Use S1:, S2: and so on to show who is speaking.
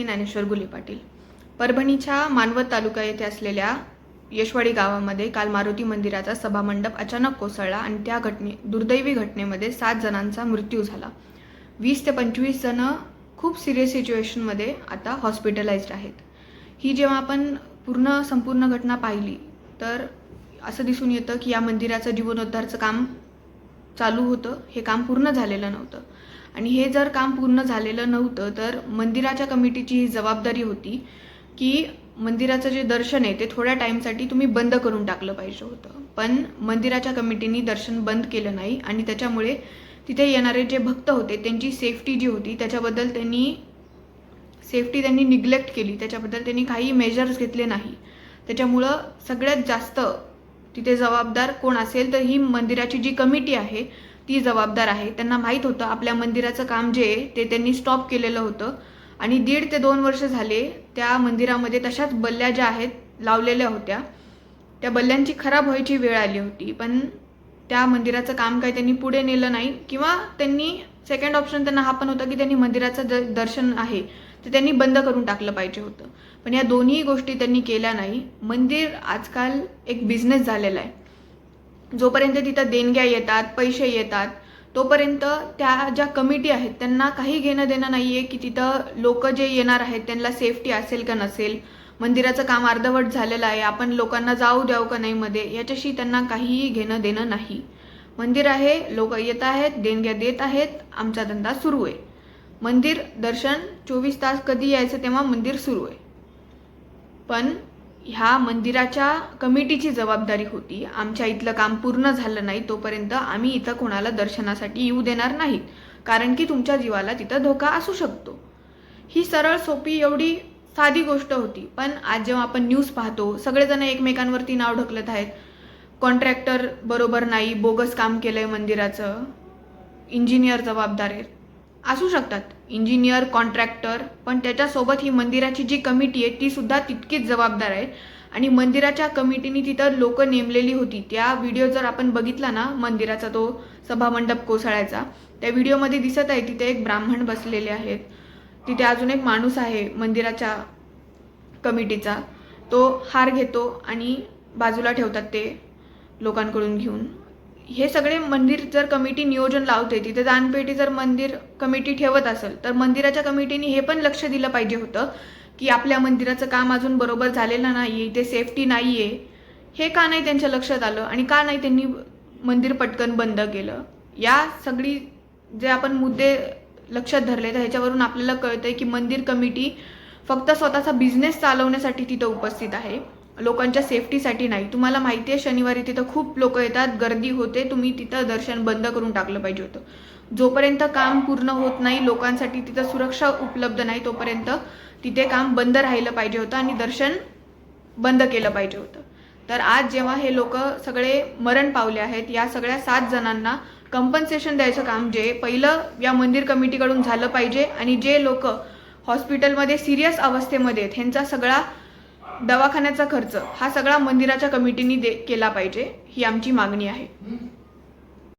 S1: ज्ञानेश्वर गुले पाटील। परभणीच्या मानवत तालुका येथे असलेल्या यशवाडी गावामध्ये काल मारुती मंदिराचा सभामंडप अचानक कोसळला आणि त्या दुर्दैवी घटनेमध्ये 7 जणांचा मृत्यू झाला। 20 ते 25 जण खूप सिरियस सिच्युएशनमध्ये आता हॉस्पिटलाइज्ड आहेत। ही जेव्हा आपण संपूर्ण घटना पाहिली तर असं दिसून येतं की या मंदिराचं जीर्णोद्धाराचं काम चालू होतं, हे काम पूर्ण झालेलं नव्हतं। आणि हे जर काम पूर्ण झालेलं नव्हतं तर मंदिराच्या कमिटीची ही जबाबदारी होती की मंदिराचं जे दर्शन आहे ते थोड्या टाइमसाठी तुम्ही बंद करून टाकलं पाहिजे होतं। पण मंदिराच्या कमिटीने दर्शन बंद केलं नाही आणि त्याच्यामुळे तिथे येणारे जे भक्त होते त्यांची सेफ्टी जी होती त्याच्याबद्दल त्यांनी निग्लेक्ट केली, त्याच्याबद्दल त्यांनी काही मेजर्स घेतले नाही। त्याच्यामुळं सगळ्यात जास्त तिथे जबाबदार कोण असेल तर ही मंदिराची जी कमिटी आहे ती जबाबदार आहे। त्यांना माहीत होतं आपल्या मंदिराचं काम जे आहे ते त्यांनी स्टॉप केलेलं होतं आणि 1.5 ते 2 वर्ष झाले त्या मंदिरामध्ये तशाच बल्ल्या ज्या आहेत लावलेल्या होत्या, त्या बल्ल्यांची खराब व्हायची वेळ आली होती। पण त्या मंदिराचं काम काही त्यांनी पुढे नेलं नाही किंवा त्यांनी सेकंड ऑप्शन त्यांना हा पण होता की त्यांनी मंदिराचं दर्शन आहे ते त्यांनी बंद करून टाकलं पाहिजे होतं। पण या दोन्ही गोष्टी त्यांनी केल्या नाही। मंदिर आजकाल एक बिझनेस झालेला आहे। जोपर्यंत तिथं देणग्या येतात, पैसे येतात, तोपर्यंत त्या ज्या कमिटी आहेत त्यांना काही घेणं देणं नाही आहे की तिथं लोक जे येणार आहेत त्यांना सेफ्टी असेल का नसेल, मंदिराचं काम अर्धवट झालेलं आहे, आपण लोकांना जाऊ द्यावं का नाही मध्ये, याच्याशी त्यांना काहीही घेणं देणं नाही। मंदिर आहे, लोक येत आहेत, देणग्या देत आहेत, आमचा धंदा सुरू आहे। मंदिर दर्शन 24 तास कधी यायचं तेव्हा मंदिर सुरू आहे। पण ह्या मंदिराच्या कमिटीची जबाबदारी होती आमच्या इथलं काम पूर्ण झालं नाही तोपर्यंत आम्ही इथं कोणाला दर्शनासाठी येऊ देणार नाहीत, कारण की तुमच्या जीवाला तिथं धोका असू शकतो। ही सरळ सोपी एवढी साधी गोष्ट होती। पण आज जेव्हा आपण न्यूज पाहतो सगळेजण एकमेकांवरती नाव ढकलत आहेत, कॉन्ट्रॅक्टर बरोबर नाही, बोगस काम केलंय मंदिराचं, इंजिनियर जबाबदार आहेत। असू शकतात इंजिनियर, कॉन्ट्रॅक्टर, पण त्याच्यासोबत ही मंदिराची जी कमिटी आहे ती सुद्धा तितकीच जबाबदार आहे। आणि मंदिराच्या कमिटीने तिथं लोक नेमलेली होती। त्या व्हिडिओ जर आपण बघितला ना मंदिराचा तो सभामंडप कोसळायचा, त्या व्हिडिओमध्ये दिसत आहे तिथे एक ब्राह्मण बसलेले आहेत, तिथे अजून एक माणूस आहे मंदिराच्या कमिटीचा, तो हार घेतो आणि बाजूला ठेवतात ते लोकांकडून घेऊन। हे सगळे मंदिर जर कमिटी नियोजन लावते, तिथे दानपेटी जर मंदिर कमिटी ठेवत असेल तर मंदिराच्या कमिटीने हे पण लक्ष दिलं पाहिजे होतं की आपल्या मंदिराचं काम अजून बरोबर झालेलं नाहीये, इथे सेफ्टी नाहीये। हे का नाही त्यांच्या लक्षात आलं आणि का नाही त्यांनी मंदिर पटकन बंद केलं? या सगळी जे आपण मुद्दे लक्षात धरले तर ह्याच्यावरून आपल्याला कळतंय की मंदिर कमिटी फक्त स्वतःचा बिझनेस चालवण्यासाठी तिथं उपस्थित आहे, लोकांच्या सेफ्टीसाठी नाही। तुम्हाला माहिती आहे शनिवारी तिथं खूप लोक येतात, गर्दी होते, तुम्ही तिथं दर्शन बंद करून टाकलं पाहिजे होतं। जोपर्यंत काम पूर्ण होत नाही, लोकांसाठी तिथं सुरक्षा उपलब्ध नाही, तोपर्यंत तिथे काम बंद राहिलं पाहिजे होतं आणि दर्शन बंद केलं पाहिजे होतं। तर आज जेव्हा हे लोक सगळे मरण पावले आहेत, या सगळ्या 7 जणांना कंपन्सेशन द्यायचं काम जे पहिलं या मंदिर कमिटीकडून झालं पाहिजे आणि जे लोक हॉस्पिटलमध्ये सिरियस अवस्थेमध्ये आहेत ह्यांचा सगळा दवाखान्याचा खर्च हा सगळा मंदिराच्या कमिटीने केला पाहिजे, ही आमची मागणी आहे।